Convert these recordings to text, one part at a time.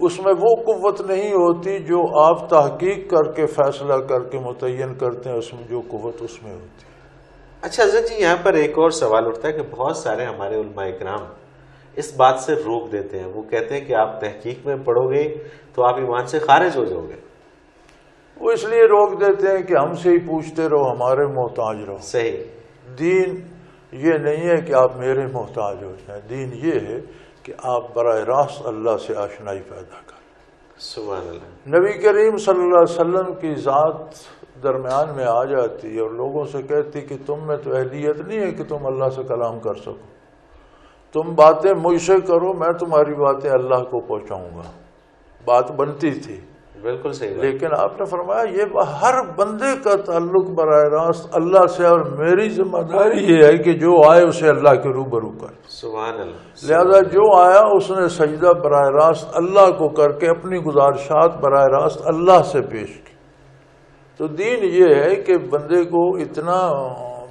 اس میں وہ قوت نہیں ہوتی جو آپ تحقیق کر کے فیصلہ کر کے متعین کرتے ہیں، اس میں جو قوت اس میں ہوتی ہے۔ اچھا حضرت جی، یہاں پر ایک اور سوال اٹھتا ہے کہ بہت سارے ہمارے علماء اکرام اس بات سے روک دیتے ہیں، وہ کہتے ہیں کہ آپ تحقیق میں پڑھو گے تو آپ ایمان سے خارج ہو جاؤ گے۔ وہ اس لیے روک دیتے ہیں کہ ہم سے ہی پوچھتے رہو، ہمارے محتاج رہو۔ صحیح۔ دین یہ نہیں ہے کہ آپ میرے محتاج ہو جائیں، دین یہ ہے کہ آپ براہ راست اللہ سے آشنائی پیدا کریں۔ سبحان اللہ۔ نبی کریم صلی اللہ علیہ وسلم کی ذات درمیان میں آ جاتی اور لوگوں سے کہتی کہ تم میں تو اہلیت نہیں ہے کہ تم اللہ سے کلام کر سکو، تم باتیں مجھ سے کرو، میں تمہاری باتیں اللہ کو پہنچاؤں گا۔ بات بنتی تھی، بالکل صحیح۔ لیکن آپ نے فرمایا یہ ہر بندے کا تعلق براہ راست اللہ سے، اور میری ذمہ داری یہ ہے کہ جو آئے اسے اللہ کے روبرو کر۔ سبحان اللہ۔ لہذا جو آیا اس نے سجدہ براہ راست اللہ کو کر کے اپنی گزارشات براہ راست اللہ سے پیش کی۔ تو دین یہ ہے کہ بندے کو اتنا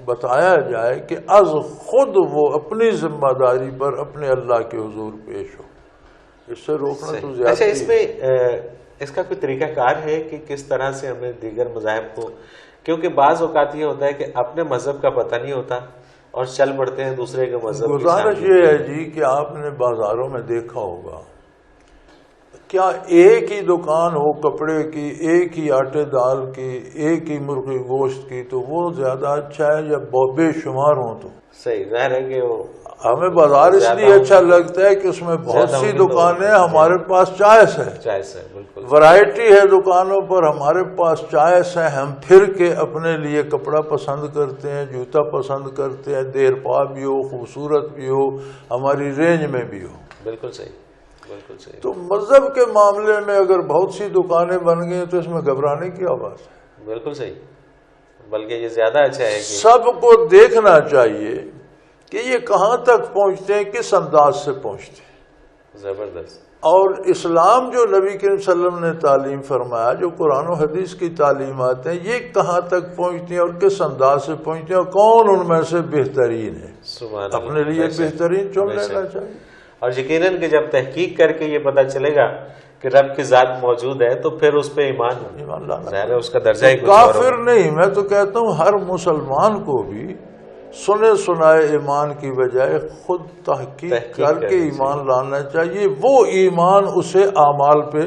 بتایا جائے کہ از خود وہ اپنی ذمہ داری پر اپنے اللہ کے حضور پیش ہو۔ اس سے روکنا تو زیادہ۔ اچھا، اس میں اس کا کوئی طریقہ کار ہے کہ کس طرح سے ہمیں دیگر مذاہب کو، کیونکہ بعض اوقات یہ ہوتا ہے کہ اپنے مذہب کا پتہ نہیں ہوتا اور چل پڑتے ہیں دوسرے کے مذہب۔ گزارش یہ ہے جی کہ آپ نے بازاروں میں دیکھا ہوگا، کیا ایک ہی دکان ہو کپڑے کی، ایک ہی آٹے دال کی، ایک ہی مرغی گوشت کی، تو وہ زیادہ اچھا ہے یا بے شمار ہوں تو؟ صحیح، ظاہر ہے کہ وہ ہمیں بازار اس لیے اچھا لگتا ہے کہ اس میں بہت سی دکانیں، ہمارے پاس چوائس ہے، بالکل ورائٹی ہے دکانوں پر، ہمارے پاس چوائس ہے، ہم پھر کے اپنے لیے کپڑا پسند کرتے ہیں، جوتا پسند کرتے ہیں، دیر پا بھی ہو، خوبصورت بھی ہو، ہماری رینج میں بھی ہو۔ بالکل صحیح، بالکل صحیح۔ تو مذہب کے معاملے میں اگر بہت سی دکانیں بن گئی تو اس میں گھبرانے کی بات ہے؟ بالکل صحیح، بلکہ یہ زیادہ اچھا ہے کہ سب کو دیکھنا چاہیے کہ یہ کہاں تک پہنچتے ہیں، کس انداز سے پہنچتے ہیں۔ زبردست۔ اور اسلام جو نبی کریم صلی اللہ علیہ وسلم نے تعلیم فرمایا، جو قرآن و حدیث کی تعلیمات ہیں، یہ کہاں تک پہنچتی ہیں اور کس انداز سے پہنچتے ہیں، اور کون ان میں سے بہترین ہے، اپنے لیے بہترین چن لینا چاہیے۔ اور یقیناً کہ جب تحقیق کر کے یہ پتہ چلے گا کہ رب کی ذات موجود ہے تو پھر اس پہ ایمان لانا، ظاہر ہے اس کا درجہ ہی کچھ اور ہوگا۔ کافر نہیں، میں تو کہتا ہوں ہر مسلمان کو بھی سنے سنائے ایمان کی بجائے خود تحقیق کر کے ایمان لانا چاہیے۔ وہ ایمان اسے اعمال پہ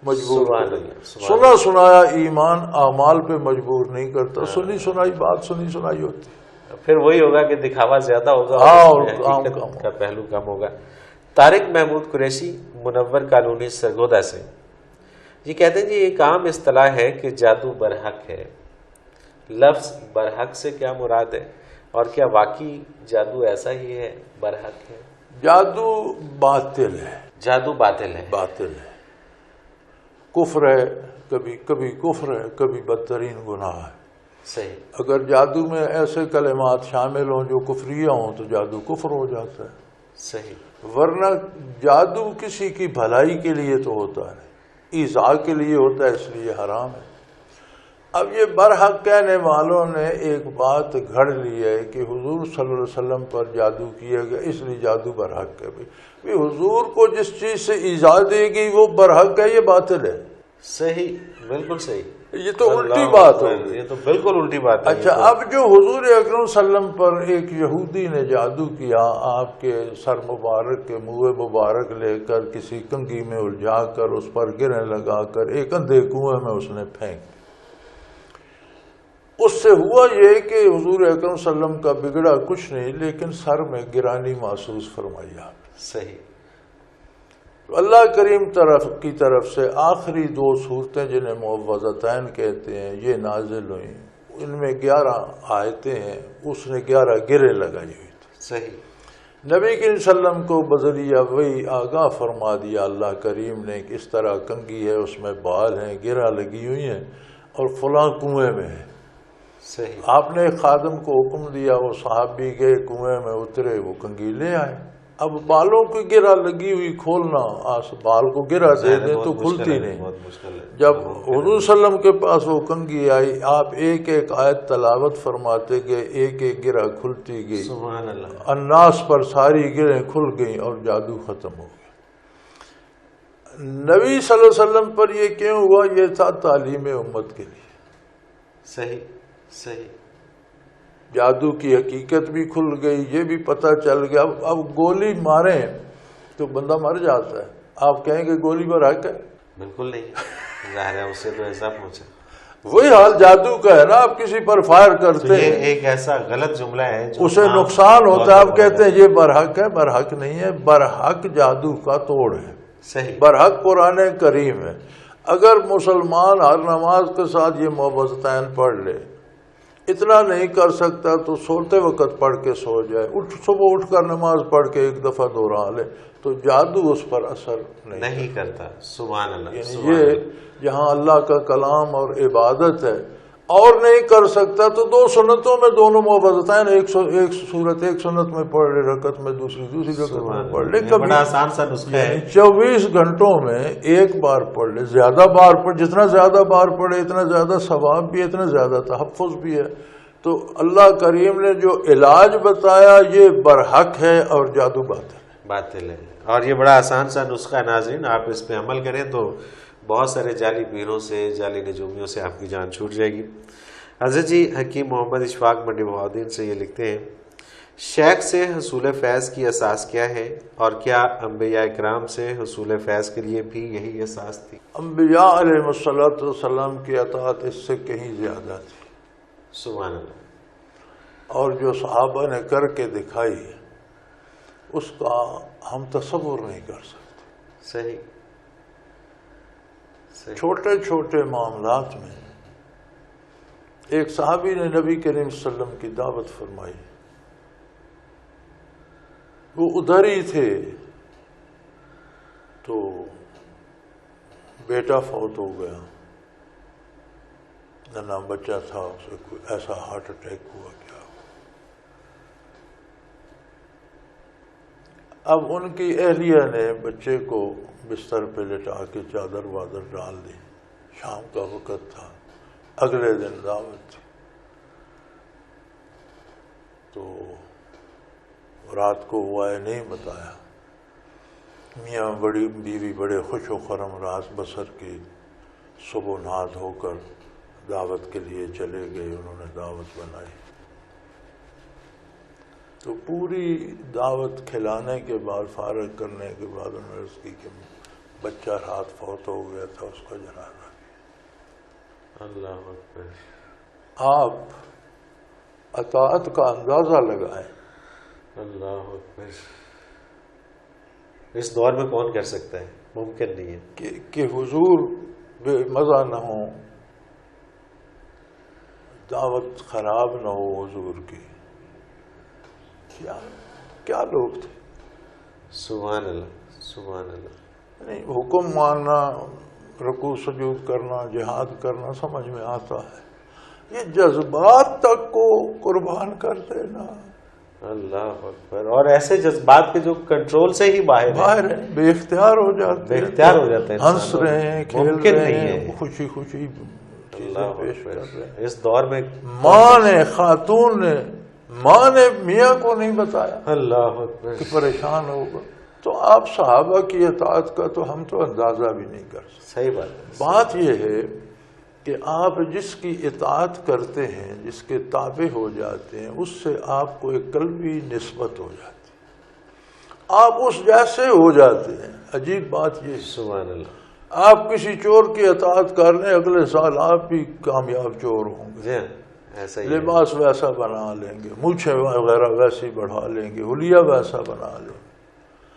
مجبور کرے، سنا سنایا ایمان اعمال پہ مجبور نہیں کرتا، سنی سنائی بات سنی سنائی ہوتی ہے، پھر وہی ہوگا کہ دکھاوا زیادہ ہوگا اور حقیقت کا پہلو کم ہوگا۔ طارق محمود قریشی منور کالونی سرگودا سے یہ کہتے ہیں جی، ایک عام اصطلاح ہے کہ جادو برحق ہے، لفظ برحق سے کیا مراد ہے، اور کیا واقعی جادو ایسا ہی ہے، برحق ہے؟ جادو باطل ہے، جادو باطل ہے، باطل ہے، کفر ہے، کبھی کفر ہے، کبھی بدترین گناہ ہے۔ صحیح۔ اگر جادو میں ایسے کلمات شامل ہوں جو کفریہ ہوں تو جادو کفر ہو جاتا ہے۔ صحیح۔ ورنہ جادو کسی کی بھلائی کے لیے تو ہوتا ہے، ایذاء کے لیے ہوتا ہے، اس لیے حرام ہے۔ اب یہ برحق کہنے والوں نے ایک بات گھڑ لی ہے کہ حضور صلی اللہ علیہ وسلم پر جادو کیا گیا اس لیے جادو برحق ہے۔ بھی حضور کو جس چیز سے ایذاء دے گی وہ برحق ہے، یہ باطل ہے۔ صحیح، بالکل صحیح۔ یہ تو الٹی بات ہوگی، یہ تو بالکل الٹی بات ہے۔ اچھا، اب جو حضور اکرم صلی اللہ علیہ وسلم پر ایک یہودی نے جادو کیا، آپ کے سر مبارک کے منہ مبارک لے کر کسی کنگھی میں الجھا کر اس پر گریں لگا کر ایک اندھے کنویں میں اس نے پھینک، اس سے ہوا یہ کہ حضور اکرم صلی اللہ علیہ وسلم کا بگڑا کچھ نہیں، لیکن سر میں گرانی محسوس فرمائی آپ۔ صحیح۔ اللہ کریم کی طرف سے آخری دو صورتیں جنہیں معوذتین کہتے ہیں یہ نازل ہوئیں، ان میں 11 آیتیں ہیں، اس نے 11 گرے لگائی ہوئی تھی۔ صحیح۔ نبی کریم صلی اللہ علیہ وسلم کو بذریعہ وہی آگاہ فرما دیا اللہ کریم نے کہ اس طرح کنگھی ہے، اس میں بال ہیں، گرہ لگی ہوئی ہیں اور فلاں کنویں میں ہے۔ صحیح۔ آپ نے ایک خادم کو حکم دیا، وہ صحابی گئے کنویں میں اترے، وہ کنگھی لے آئے۔ اب بالوں کی گرہ لگی ہوئی کھولنا، بال کو گرہ دے دیں تو کھلتی نہیں۔ جب حضور صلی اللہ علیہ وسلم کے پاس وہ کنگھی آئی، آپ ایک ایک آیت تلاوت فرماتے گئے، ایک ایک گرہ کھلتی گئی، سبحان اللہ۔ الناس پر ساری گرہیں کھل گئیں اور جادو ختم ہو گیا۔ نبی صلی اللہ علیہ وسلم پر یہ کیوں ہوا؟ یہ تھا تعلیم امت کے لیے. صحیح صحیح. جادو کی حقیقت بھی کھل گئی، یہ بھی پتہ چل گیا. اب گولی ماریں تو بندہ مر جاتا ہے، آپ کہیں کہ گولی برحق ہے؟ بالکل نہیں، ظاہر ہے اس سے تو ایسا پہنچا. وہی حال جادو کا ہے نا، آپ کسی پر فائر کرتے یہ ہیں، ایک ایسا غلط جملہ ہے جو اسے عام نقصان ہوتا ہے، طور آپ پہ کہتے ہیں یہ برحق ہے. برحق نہیں ہے، برحق جادو کا توڑ ہے. صحیح. برحق قرآن کریم ہے. اگر مسلمان ہر نماز کے ساتھ یہ معوذتین پڑھ لے، اتنا نہیں کر سکتا تو سوتے وقت پڑھ کے سو جائے، صبح اٹھ کر نماز پڑھ کے ایک دفعہ دوہرا لے تو جادو اس پر اثر نہیں کرتا. سبحان اللہ. یعنی یہ جہاں اللہ کا کلام اور عبادت ہے اور نہیں کر سکتا تو دو سنتوں میں دونوں معوذتین، ایک صورت ایک سنت میں پڑھ لے، رکعت میں دوسری رکعت میں پڑھ لے. بڑا آسان سا نسخہ ہے. 24 گھنٹوں میں ایک بار پڑھ لے، زیادہ بار پڑھ، جتنا زیادہ بار پڑھے اتنا زیادہ ثواب بھی ہے، اتنا زیادہ تحفظ بھی ہے. تو اللہ کریم نے جو علاج بتایا یہ برحق ہے اور جادو باطل ہے. اور یہ بڑا آسان سا نسخہ ہے ناظرین، آپ اس پہ عمل کریں تو بہت سارے جعلی پیروں سے، جعلی نجومیوں سے آپ کی جان چھوٹ جائے گی. حضرت جی حکیم محمد اشفاق منڈی بہاؤالدین سے یہ لکھتے ہیں، شیخ سے حصول فیض کی اساس کیا ہے، اور کیا انبیاء اکرام سے حصول فیض کے لیے بھی یہی اساس تھی؟ انبیاء علیہ السلام کی اطاعت اس سے کہیں زیادہ تھی. سبحان اللہ. اور جو صحابہ نے کر کے دکھائی ہے اس کا ہم تصور نہیں کر سکتے. صحیح. چھوٹے چھوٹے معاملات میں ایک صحابی نے نبی کریم صلی اللہ علیہ وسلم کی دعوت فرمائی، وہ ادھر ہی تھے تو بیٹا فوت ہو گیا، ننا بچہ تھا، اسے کوئی ایسا ہارٹ اٹیک ہوا کیا. اب ان کی اہلیہ نے بچے کو بستر پہ لٹا کے چادر وادر ڈال دی. شام کا وقت تھا، اگلے دن دعوت تھی. تو رات کو ہوا ہے نہیں بتایا. میاں بڑی بیوی بڑے خوش و خرم راز بسر کی، صبح نہا دھو کر دعوت کے لیے چلے گئے. انہوں نے دعوت بنائی تو پوری دعوت کھلانے کے بعد، فارغ کرنے کے بعد انہوں نے عرض کی کہ بچہ رات فوت ہو گیا تھا، اس کا جنازہ کیا. اللہ اکبر. آپ اطاعت کا اندازہ لگائیں. اللہ اکبر. اس دور میں کون کر سکتا ہے؟ ممکن نہیں ہے کہ حضور بے مزہ نہ ہو، دعوت خراب نہ ہو حضور کی. کیا لوگ تھے. سبحان اللہ. سبحان اللہ. نہیں، حکم ماننا، رکوع سجود کرنا، جہاد کرنا سمجھ میں آتا ہے، یہ جذبات تک کو قربان کر دینا. اللہ اکبر. اور ایسے جذبات کے جو کنٹرول سے ہی باہر ہیں، بے اختیار ہو جاتے ہیں، بے اختیار ہو جاتے ہیں، ہنس رہے ہیں، کھیل رہے ہیں، خوشی خوشی چیزیں پیش کر رہے ہیں. اس دور میں ماں نے، خاتون نے، ماں نے میاں کو نہیں بتایا اللہ اکبر کہ پریشان ہوگا. تو آپ صحابہ کی اطاعت کا تو ہم تو اندازہ بھی نہیں کر سکتے. صحیح بات ہے. بات یہ ہے کہ آپ جس کی اطاعت کرتے ہیں، جس کے تابع ہو جاتے ہیں، اس سے آپ کو ایک قلبی نسبت ہو جاتی ہے، آپ اس جیسے ہو جاتے ہیں. عجیب بات یہ ہے. سبحان اللہ. آپ کسی چور کی اطاعت کر لیں، اگلے سال آپ بھی کامیاب چور ہوں گے. جی ایسا ہی لباس ویسا بنا لیں گے، مونچھیں وغیرہ ویسی بڑھا لیں گے، حلیہ ویسا بنا لیں گے.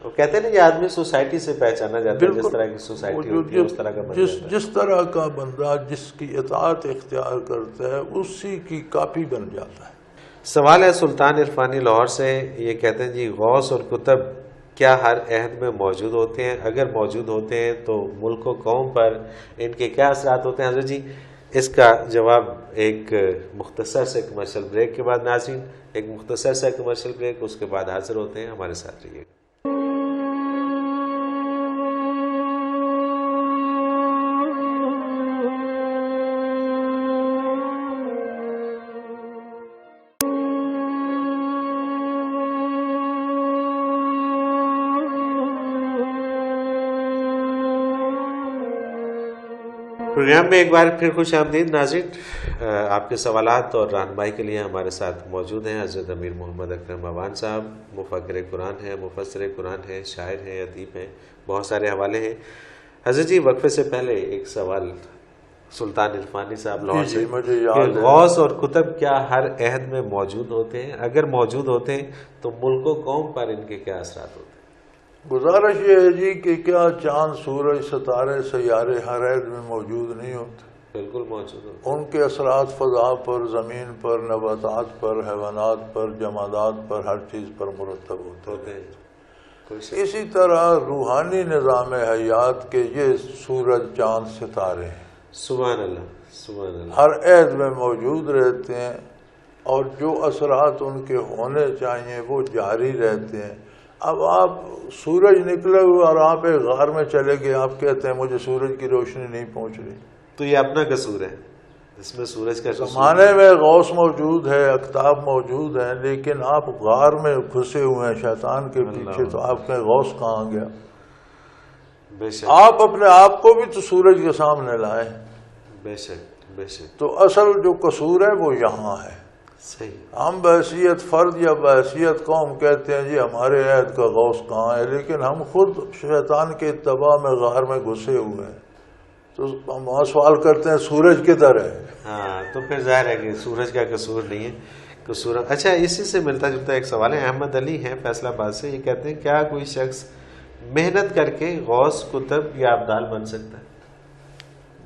وہ کہتے ہیں نا کہ آدمی سوسائٹی سے پہچانا جاتا ہے، جس طرح کی سوسائٹی ہوتی ہے اس طرح کا بن جاتا ہے. جس طرح کا بندہ جس کی اطاعت اختیار کرتا ہے اسی کی کاپی بن جاتا ہے. سوال ہے سلطان عرفانی لاہور سے، یہ کہتے ہیں جی غوث اور کتب کیا ہر عہد میں موجود ہوتے ہیں؟ اگر موجود ہوتے ہیں تو ملک و قوم پر ان کے کیا اثرات ہوتے ہیں؟ حضرت جی اس کا جواب ایک مختصر سے کمرشل بریک کے بعد. ناظرین ایک مختصر سے کمرشل بریک، اس کے بعد حاضر ہوتے ہیں. ہمارے ساتھ رہیے. پروگرام میں ایک بار پھر خوش آمدید ناظرین. آپ کے سوالات اور رہنمائی کے لیے ہمارے ساتھ موجود ہیں حضرت امیر محمد اکرم عوان صاحب. مفکر قرآن ہیں، مفسر قرآن ہیں، شاعر ہیں، ادیب ہیں، بہت سارے حوالے ہیں. حضرت جی وقفے سے پہلے ایک سوال سلطان عرفانی صاحب لاہور سے کہ غوث اور کتب کیا ہر عہد میں موجود ہوتے ہیں؟ اگر موجود ہوتے ہیں تو ملک و قوم پر ان کے کیا اثرات ہوتے ہیں؟ گزارش یہ ہے جی کہ کیا چاند، سورج، ستارے، سیارے ہر عہد میں موجود نہیں ہوتے؟ بالکل موجود ہوتے ان کے اثرات فضا پر، زمین پر، نباتات پر، حیوانات پر، جمادات پر، ہر چیز پر مرتب ہوتے ہیں. اسی طرح روحانی نظام حیات کے یہ سورج، چاند، ستارے ہیں، سبحان اللہ سبحان اللہ، ہر عہد میں موجود رہتے ہیں اور جو اثرات ان کے ہونے چاہیے وہ جاری رہتے ہیں. اب آپ سورج نکلے ہوئے اور آپ ایک غار میں چلے گئے، آپ کہتے ہیں مجھے سورج کی روشنی نہیں پہنچ رہی، تو یہ اپنا قصور ہے، اس میں سورج کا قصور زمانے میں غوث موجود ہے، اقطاب موجود ہیں، لیکن آپ غار میں گھسے ہوئے ہیں شیطان کے پیچھے، تو آپ کے غوث کہاں گیا؟ بے شک آپ اپنے آپ کو بھی تو سورج کے سامنے لائیں. بے شک بے شک، تو اصل جو قصور ہے وہ یہاں ہے. صحیح. ہم بحیثیت فرد یا بحیثیت قوم کہتے ہیں جی ہمارے عہد کا غوث کہاں ہے، لیکن ہم خود شیطان کے اتباع میں غار میں گھسے ہوئے ہیں. تو ہم وہاں سوال کرتے ہیں سورج کدھر ہے؟ ہاں تو پھر ظاہر ہے کہ سورج کا قصور نہیں ہے، قصور. اچھا اسی سے ملتا جلتا ایک سوال ہے. احمد علی ہیں فیصل آباد سے، یہ کہتے ہیں کیا کوئی شخص محنت کر کے غوث، کتب یا ابدال بن سکتا ہے؟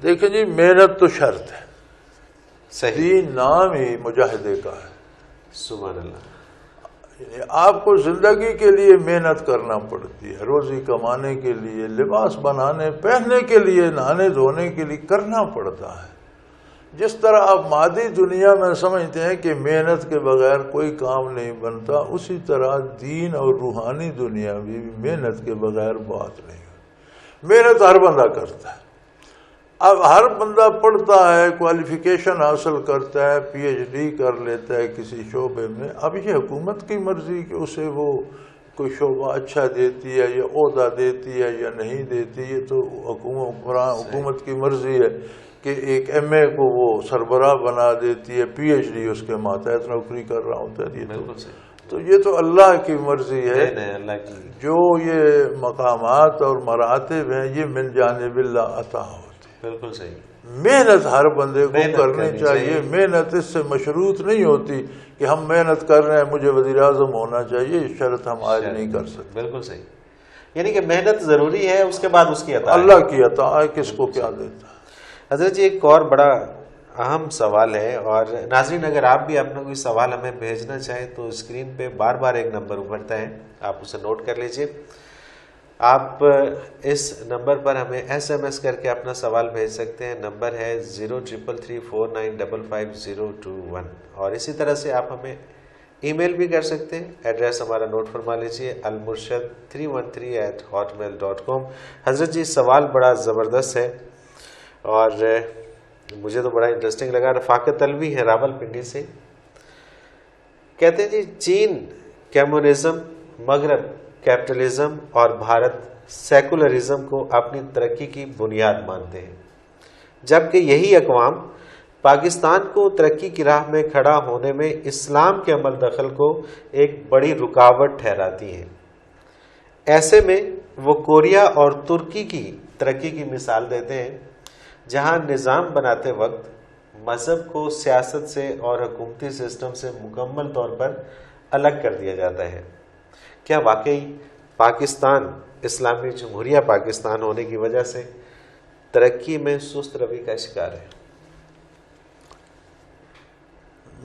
دیکھیں جی محنت تو شرط ہے، صحیح. دین نام ہی مجاہدے کا ہے. سبحان اللہ. یعنی آپ کو زندگی کے لیے محنت کرنا پڑتی ہے، روزی کمانے کے لیے، لباس بنانے، پہننے کے لیے، نہانے دھونے کے لیے کرنا پڑتا ہے. جس طرح آپ مادی دنیا میں سمجھتے ہیں کہ محنت کے بغیر کوئی کام نہیں بنتا، اسی طرح دین اور روحانی دنیا بھی محنت کے بغیر بات نہیں ہوتی. محنت ہر بندہ کرتا ہے. اب ہر بندہ پڑھتا ہے، کوالیفیکیشن حاصل کرتا ہے، پی ایچ ڈی کر لیتا ہے کسی شعبے میں. اب یہ حکومت کی مرضی کہ اسے وہ کوئی شعبہ اچھا دیتی ہے یا عہدہ دیتی ہے یا نہیں دیتی، یہ تو حکومت کی مرضی ہے کہ ایک ایم اے کو وہ سربراہ بنا دیتی ہے، پی ایچ ڈی اس کے ماتحت نوکری کر رہا ہوتا ہے. تو یہ تو اللہ کی مرضی ہے. جو یہ مقامات اور مراتب ہیں یہ من جانب اللہ عطا ہوتے. بالکل صحیح. محنت ہر بندے کو کرنی چاہیے. محنت اس سے مشروط نہیں ہوتی کہ ہم محنت کر رہے ہیں مجھے وزیر اعظم ہونا چاہیے، یہ شرط ہم آج نہیں کر سکتے. بالکل صحیح. یعنی کہ محنت ضروری ہے، اس کے بعد اس کی عطا اللہ کی عطا ہے، کس کو کیا دیتا ہے. حضرت جی ایک اور بڑا اہم سوال ہے، اور ناظرین اگر آپ بھی اپنا کوئی سوال ہمیں بھیجنا چاہیں تو اسکرین پہ بار بار ایک نمبر ابھرتا ہے، آپ اسے نوٹ کر لیجئے. آپ اس نمبر پر ہمیں ایس ایم ایس کر کے اپنا سوال بھیج سکتے ہیں. نمبر ہے 033349555021. اور اسی طرح سے آپ ہمیں ای میل بھی کر سکتے ہیں. ایڈریس ہمارا نوٹ فرما لیجئے almurshid313@hotmail.com. حضرت جی سوال بڑا زبردست ہے اور مجھے تو بڑا انٹرسٹنگ لگا. رفاقت الوی ہے راول پنڈی سے، کہتے ہیں جی چین کمیونزم، مغرب کیپٹلزم اور بھارت سیکولرزم کو اپنی ترقی کی بنیاد مانتے ہیں، جبکہ یہی اقوام پاکستان کو ترقی کی راہ میں کھڑا ہونے میں اسلام کے عمل دخل کو ایک بڑی رکاوٹ ٹھہراتی ہیں. ایسے میں وہ کوریا اور ترکی کی ترقی کی مثال دیتے ہیں، جہاں نظام بناتے وقت مذہب کو سیاست سے اور حکومتی سسٹم سے مکمل طور پر الگ کر دیا جاتا ہے. کیا واقعی پاکستان اسلامی جمہوریہ پاکستان ہونے کی وجہ سے ترقی میں سست روی کا شکار ہے؟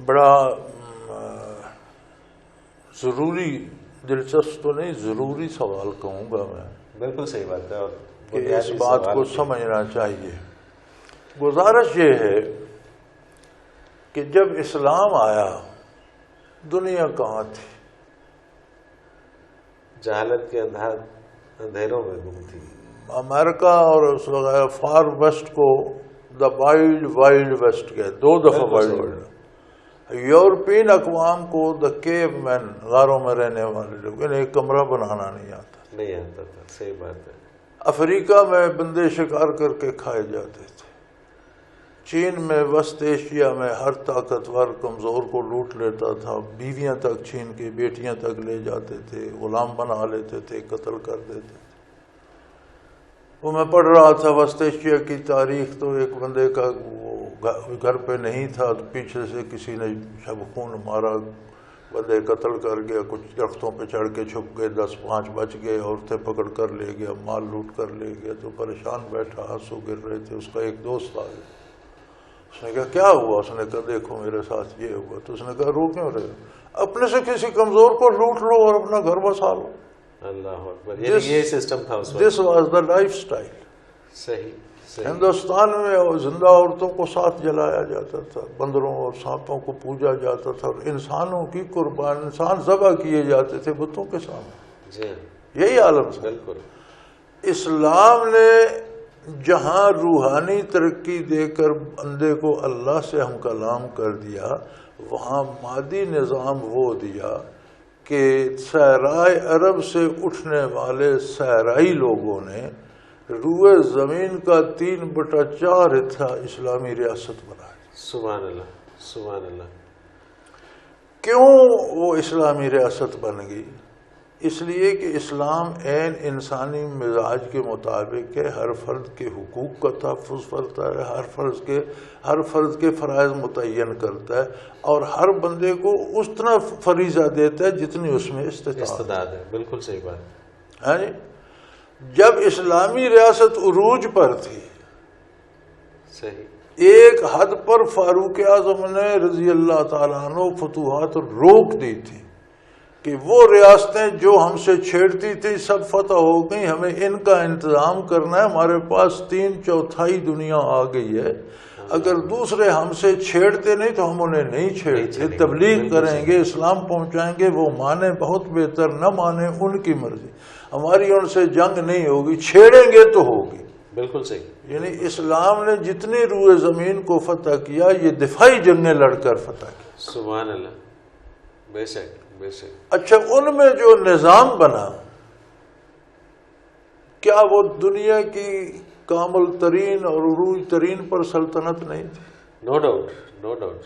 بڑا ضروری، دلچسپ تو نہیں، ضروری سوال کہوں گا میں. بالکل صحیح بات ہے، اور کہ اس بات کو سمجھنا چاہیے. گزارش یہ ہے کہ جب اسلام آیا دنیا کہاں تھی؟ جہالت کے اندھیروں میں گم تھی. امریکہ اور اس وغیرہ فار ویسٹ کو دا وائلڈ ویسٹ کہتے، 2 دفعہ وائلڈ ویسٹ. یورپین اقوام کو دا کیو مین، غاروں میں رہنے والے لوگ، انہیں ایک کمرہ بنانا نہیں آتا تھا. صحیح بات ہے. افریقہ میں بندے شکار کر کے کھائے جاتے تھے. چین میں وسط ایشیا میں ہر طاقتور کمزور کو لوٹ لیتا تھا، بیویاں تک چھین کے بیٹیاں تک لے جاتے تھے، غلام بنا لیتے تھے، قتل کر دیتے تھے۔ وہ میں پڑھ رہا تھا وسط ایشیا کی تاریخ، تو ایک بندے کا وہ گھر پہ نہیں تھا، تو پیچھے سے کسی نے شب خون مارا، بندے قتل کر گیا، کچھ درختوں پہ چڑھ کے چھپ گئے، 10-5 بچ گئے، عورتیں پکڑ کر لے گیا، مال لوٹ کر لے گیا۔ تو پریشان بیٹھا، آنسو گر رہے تھے۔ اس کا ایک دوست آ گیا، اس نے کہا کیا ہوا؟ اس نے کہا دیکھو میرے ساتھ یہ ہوا۔ تو اس نے کہا رو کیوں رہے؟ اپنے سے کسی کمزور کو لوٹ لو اور اپنا گھر بسا لو۔ اللہ اکبر، یہ سسٹم تھا اس وقت۔ This was the life style. صحیح۔ ہندوستان میں زندہ عورتوں کو ساتھ جلایا جاتا تھا، بندروں اور سانپوں کو پوجا جاتا تھا، اور انسانوں کی قربان، انسان ذبح کیے جاتے تھے بتوں کے سامنے۔ جی یہی عالم تھا۔ بالکل۔ اسلام نے جہاں روحانی ترقی دے کر بندے کو اللہ سے ہم کلام کر دیا، وہاں مادی نظام وہ دیا کہ صحرائے عرب سے اٹھنے والے صحرائی لوگوں نے روئے زمین کا 3/4 حصہ اسلامی ریاست بنایا۔ سبحان اللہ، سبحان اللہ۔ کیوں وہ اسلامی ریاست بن گئی؟ اس لیے کہ اسلام عین انسانی مزاج کے مطابق ہے، ہر فرد کے حقوق کا تحفظ کرتا ہے، ہر فرد کے فرائض متعین کرتا ہے، اور ہر بندے کو اتنا فریضہ دیتا ہے جتنی اس میں استطاعت ہے۔ بالکل صحیح بات ہے۔ جب اسلامی ریاست عروج پر تھی، صحیح، ایک حد پر فاروق اعظم نے رضی اللہ تعالیٰ عنہ فتوحات روک دی تھی کہ وہ ریاستیں جو ہم سے چھیڑتی تھی سب فتح ہو گئی، ہمیں ان کا انتظام کرنا ہے، ہمارے پاس 3/4 دنیا آ گئی ہے، اگر دوسرے ہم سے چھیڑتے نہیں تو ہم انہیں نہیں چھیڑتے، تبلیغ کریں گے، اسلام پہنچائیں گے، وہ مانیں بہت بہتر، نہ مانیں ان کی مرضی، ہماری ان سے جنگ نہیں ہوگی، چھیڑیں گے تو ہوگی۔ بالکل صحیح۔ یعنی اسلام نے جتنی روئے زمین کو فتح کیا، یہ دفاعی جنگیں لڑ کر فتح کی۔ سبحان اللہ، بے شک بے شک۔ اچھا، ان میں جو نظام بنا، کیا وہ دنیا کی کامل ترین اور عروج ترین پر سلطنت نہیں تھی؟ No doubt, no doubt.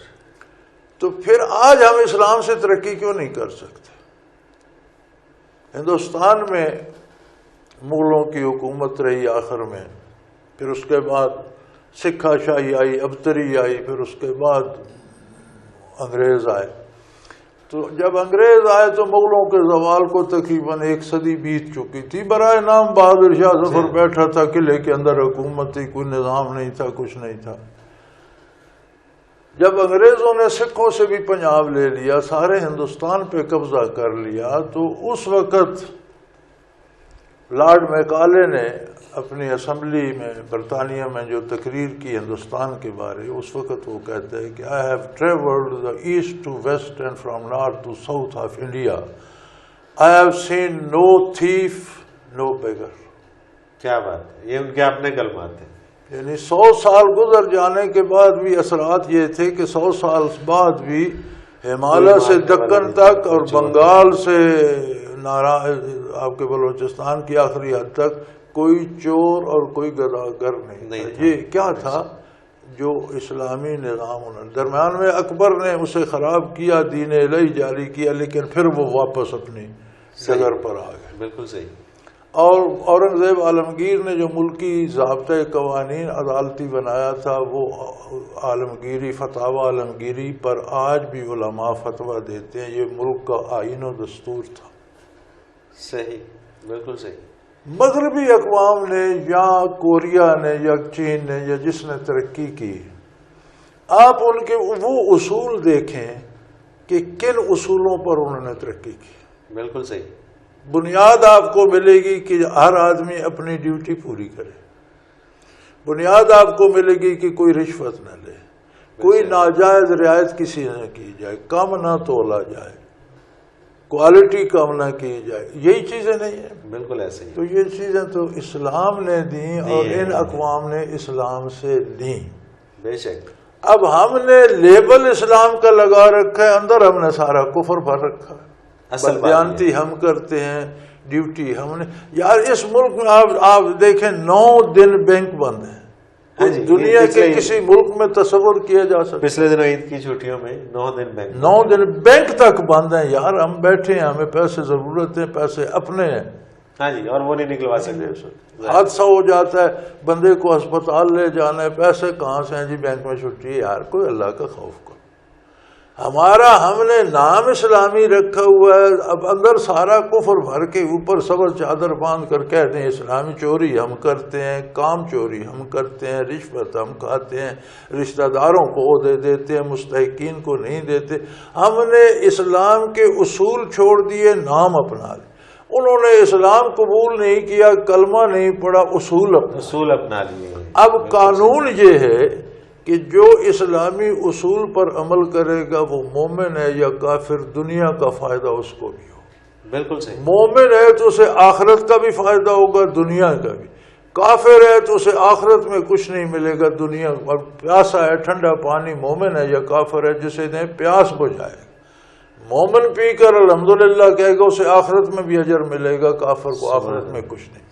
تو پھر آج ہم اسلام سے ترقی کیوں نہیں کر سکتے؟ ہندوستان میں مغلوں کی حکومت رہی آخر میں، پھر اس کے بعد سکھا شاہی آئی، ابتری آئی، پھر اس کے بعد انگریز آئے۔ تو جب انگریز آئے تو مغلوں کے زوال کو تقریباً 1 صدی بیت چکی تھی، برائے نام بہادر شاہ ظفر بیٹھا تھا، قلعے کے اندر حکومت تھی، کوئی نظام نہیں تھا، کچھ نہیں تھا۔ جب انگریزوں نے سکھوں سے بھی پنجاب لے لیا، سارے ہندوستان پہ قبضہ کر لیا، تو اس وقت لارڈ میکالے نے اپنی اسمبلی میں برطانیہ میں جو تقریر کی ہندوستان کے بارے، اس وقت وہ کہتے ہیں کہ I have traveled the east to west and from north to south of India. I have seen no thief, no beggar. کیا بات ہے، یہ ان کے اپنے کلمات ہیں۔ یعنی 100 سال گزر جانے کے بعد بھی اثرات یہ تھے کہ 100 سال بعد بھی ہمالیہ سے دکن تک اور بنگال سے آپ کے بلوچستان کی آخری حد تک کوئی چور اور کوئی گداگر نہیں تھا۔ یہ کیا تھا؟ جو اسلامی نظام درمیان میں اکبر نے اسے خراب کیا، دین الہی جاری کیا، لیکن پھر وہ واپس اپنی جگر پر آ گئے۔ بالکل صحیح۔ اور اورنگزیب عالمگیر نے جو ملکی ضابطۂ قوانین عدالتی بنایا تھا، وہ عالمگیری فتاوی عالمگیری پر آج بھی علماء فتویٰ دیتے ہیں، یہ ملک کا آئین و دستور تھا۔ صحیح، بالکل صحیح۔ مغربی اقوام نے یا کوریا نے یا چین نے یا جس نے ترقی کی، آپ ان کے وہ اصول دیکھیں کہ کن اصولوں پر انہوں نے ترقی کی۔ بالکل صحیح۔ بنیاد آپ کو ملے گی کہ ہر آدمی اپنی ڈیوٹی پوری کرے، بنیاد آپ کو ملے گی کہ کوئی رشوت نہ لے، کوئی ناجائز رعایت کسی نہ کی جائے، کم نہ تولا جائے، کوالٹی کم نہ کی جائے، یہی چیزیں نہیں ہیں؟ بالکل ایسے ہی۔ تو یہ چیزیں تو اسلام نے دیں اور ان اقوام نے اسلام سے لیں۔ بے شک۔ اب ہم نے لیبل اسلام کا لگا رکھا ہے، اندر ہم نے سارا کفر بھر رکھا ہے۔ بلدیانتی ہم کرتے ہیں، ڈیوٹی ہم نے۔ یار اس ملک میں آپ دیکھیں 9 دن بینک بند ہیں، دنیا کے کسی ملک میں تصور کیا جا سکتا؟ پچھلے دنوں عید کی چھٹیوں میں 9 دن بینک 9 دن بینک تک بند ہیں یار. ہم بیٹھے ہیں, ہمیں پیسے ضرورت ہیں, پیسے اپنے ہیں. ہاں جی, اور وہ نہیں نکلوا سکتے. حادثہ ہو جاتا ہے, بندے کو ہسپتال لے جانا ہے, پیسے کہاں سے ہیں جی, بینک میں چھٹی ہے. یار کوئی اللہ کا خوف کرو. ہم نے نام اسلامی رکھا ہوا ہے, اب اندر سارا کفر بھر کے اوپر صبر چادر باندھ کر کہتے ہیں اسلامی چوری ہم کرتے ہیں, کام چوری ہم کرتے ہیں, رشوت ہم کھاتے ہیں, رشتہ داروں کو عہدے دیتے ہیں, مستحقین کو نہیں دیتے. ہم نے اسلام کے اصول چھوڑ دیے, نام اپنا لے. انہوں نے اسلام قبول نہیں کیا, کلمہ نہیں پڑھا, اصول اپنا لیے. اب قانون یہ ہے کہ جو اسلامی اصول پر عمل کرے گا وہ مومن ہے یا کافر, دنیا کا فائدہ اس کو بھی ہو. بالکل صحیح. مومن ہے تو اسے آخرت کا بھی فائدہ ہوگا, دنیا کا بھی. کافر ہے تو اسے آخرت میں کچھ نہیں ملے گا, دنیا اور پیاسا ہے, ٹھنڈا پانی مومن ہے یا کافر ہے, جسے دیں پیاس بجھائے گا. مومن پی کر الحمدللہ کہے گا, اسے آخرت میں بھی اجر ملے گا, کافر کو آخرت میں کچھ نہیں.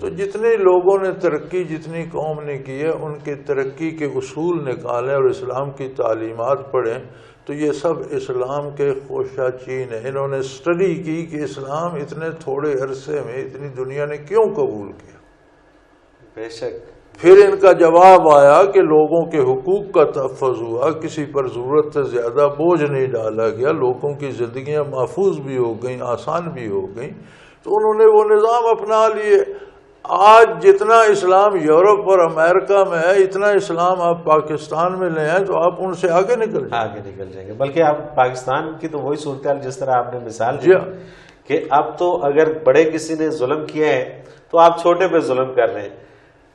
تو جتنے لوگوں نے ترقی, جتنی قوم نے کی ہے, ان کے ترقی کے اصول نکالیں اور اسلام کی تعلیمات پڑھیں تو یہ سب اسلام کے خوشہ چین ہیں. انہوں نے اسٹڈی کی کہ اسلام اتنے تھوڑے عرصے میں اتنی دنیا نے کیوں قبول کیا. بے شک. پھر ان کا جواب آیا کہ لوگوں کے حقوق کا تحفظ ہوا, کسی پر ضرورت سے زیادہ بوجھ نہیں ڈالا گیا, لوگوں کی زندگیاں محفوظ بھی ہو گئیں, آسان بھی ہو گئیں. تو انہوں نے وہ نظام اپنا لیے. آج جتنا اسلام یورپ اور امریکہ میں ہے, اتنا اسلام آپ پاکستان میں لے آئیں تو آپ ان سے آگے نکل جائیں گے. بلکہ آپ پاکستان کی تو وہی صورتحال جس طرح آپ نے مثال دی کہ اب تو اگر بڑے کسی نے ظلم کیا ہے تو آپ چھوٹے پہ ظلم کر رہے ہیں.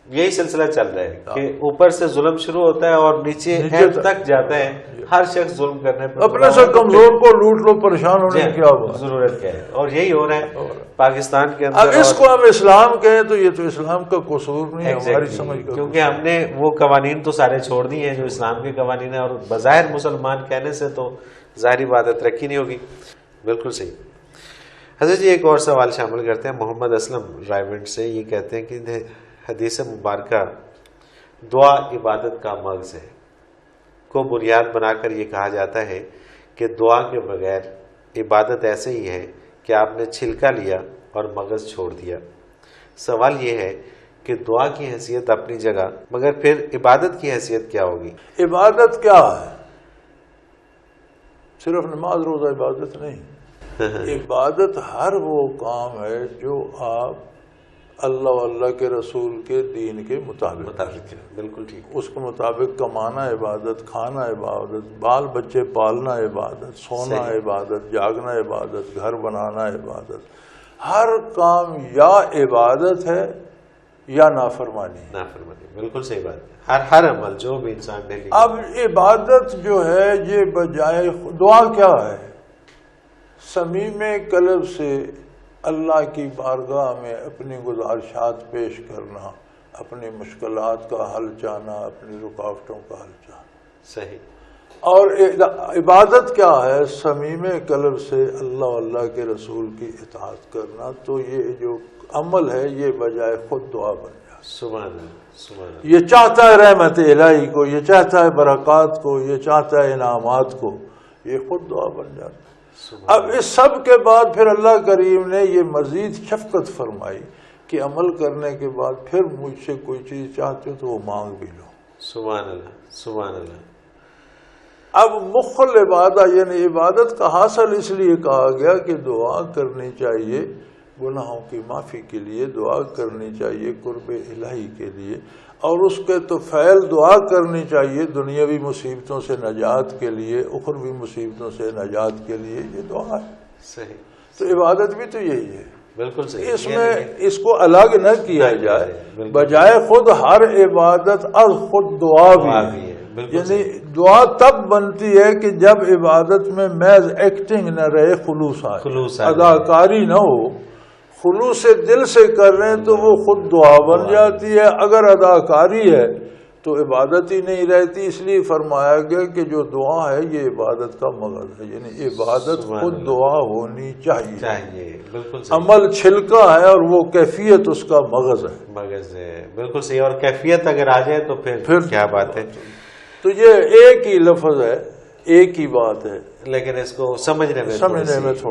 یہی سلسلہ چل رہا ہے کہ اوپر سے ظلم شروع ہوتا ہے اور نیچے تک جاتا ہے. ہر شخص ظلم کرنے پر, اپنے سے کمزور کو لوٹ لو, پریشان ہونے کی کیا ضرورت کیا ہے. اور یہی ہو رہا ہے پاکستان کے اندر. اب اس کو ہم اسلام کہیں تو یہ تو اسلام کا قصور نہیں, ہماری سمجھ کا, کیونکہ ہم نے وہ قوانین تو سارے چھوڑ دیے ہیں جو اسلام کے قوانین ہیں, اور بظاہر مسلمان کہنے سے تو ظاہری بات ہے ترقی نہیں ہوگی. بالکل صحیح. حضرت جی ایک اور سوال شامل کرتے ہیں محمد اسلم رائیونڈ سے. یہ کہتے ہیں کہ حدیث مبارکہ دعا عبادت کا مغز ہے کو بنیاد بنا کر یہ کہا جاتا ہے کہ دعا کے بغیر عبادت ایسے ہی ہے کہ آپ نے چھلکا لیا اور مغز چھوڑ دیا. سوال یہ ہے کہ دعا کی حیثیت اپنی جگہ, مگر پھر عبادت کی حیثیت کیا ہوگی؟ عبادت کیا ہے؟ صرف نماز روزہ عبادت نہیں. عبادت ہر وہ کام ہے جو آپ اللہ و اللہ کے رسول کے دین کے مطابق. بالکل ٹھیک. اس کے مطابق کمانا عبادت, کھانا عبادت, بال بچے پالنا عبادت, سونا عبادت, جاگنا عبادت, گھر بنانا عبادت. ہر کام یا عبادت ہے یا نافرمانی. بالکل صحیح بات. ہر عمل جو بھی انسان نے. اب عبادت جو ہے یہ بجائے دعا کیا ہے؟ صمیم قلب سے اللہ کی بارگاہ میں اپنی گزارشات پیش کرنا, اپنی مشکلات کا حل چاہنا, اپنی رکاوٹوں کا حل چاہنا. صحیح. اور عبادت کیا ہے؟ صمیم قلب سے اللہ اللہ کے رسول کی اطاعت کرنا. تو یہ جو عمل ہے یہ بجائے خود دعا بن جائے. سبحان اللہ, سبحان اللہ. یہ چاہتا ہے رحمت الہی کو, یہ چاہتا ہے برکات کو, یہ چاہتا ہے انعامات کو, یہ خود دعا بن جاتا ہے. اب اس سب کے بعد پھر اللہ کریم نے یہ مزید شفقت فرمائی کہ عمل کرنے کے بعد پھر مجھ سے کوئی چیز چاہتے ہو تو وہ مانگ بھی لو. سبحان اللہ, سبحان اللہ. اب مخل عبادت یعنی عبادت کا حاصل اس لیے کہا گیا کہ دعا کرنی چاہیے گناہوں کی معافی کے لیے, دعا کرنی چاہیے قرب الہی کے لیے, اور اس کے تو فعل دعا کرنی چاہیے دنیاوی مصیبتوں سے نجات کے لیے, اخروی مصیبتوں سے نجات کے لیے. یہ دعا ہے. صحیح. تو عبادت بھی تو یہی ہے. بالکل صحیح. اس میں اس کو الگ نہ کیا جائے, بجائے خود ہر عبادت از خود دعا بھی ہے. یعنی دعا تب بنتی ہے کہ جب عبادت میں محض ایکٹنگ نہ رہے, خلوص آئے, اداکاری نہ ہو. خلوص دل سے کر رہے ہیں تو وہ خود دعا بن جاتی ہے. اگر اداکاری ہے تو عبادت ہی نہیں رہتی. اس لیے فرمایا گیا کہ جو دعا ہے یہ عبادت کا مغز ہے، یعنی عبادت خود دعا ہونی چاہیے. بالکل عمل چھلکا ہے اور وہ کیفیت اس کا مغز ہے. مغز ہے، بالکل صحیح. اور کیفیت اگر آ جائے تو پھر کیا بات ہے. تو یہ ایک ہی لفظ ہے، ایک ہی بات ہے، لیکن اس کو سمجھنے میں تھوڑا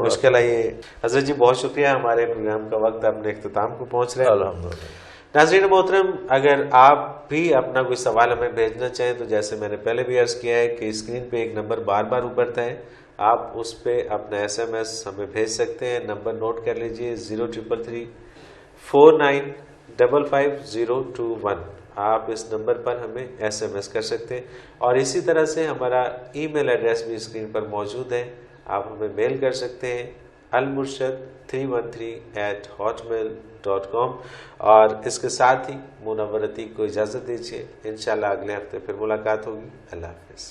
مشکل ہے. یہ حضرت جی بہت شکریہ. ہمارے پروگرام کا وقت اپنے اختتام کو پہنچ رہا ہے. الحمدللہ. ناظرین محترم، اگر آپ بھی اپنا کوئی سوال ہمیں بھیجنا چاہیں تو جیسے میں نے پہلے بھی عرض کیا ہے کہ اسکرین پہ ایک نمبر بار بار ابھرتا ہے، آپ اس پہ اپنا SMS ہمیں بھیج سکتے ہیں. نمبر نوٹ کر لیجئے 0333 4955 آپ اس نمبر پر ہمیں SMS کر سکتے ہیں. اور اسی طرح سے ہمارا ای میل ایڈریس بھی اسکرین پر موجود ہے، آپ ہمیں میل کر سکتے ہیں almurshid313@hotmail.com. اور اس کے ساتھ ہی منور عتیق کو اجازت دیجیے. انشاءاللہ اگلے ہفتے پھر ملاقات ہوگی. اللہ حافظ.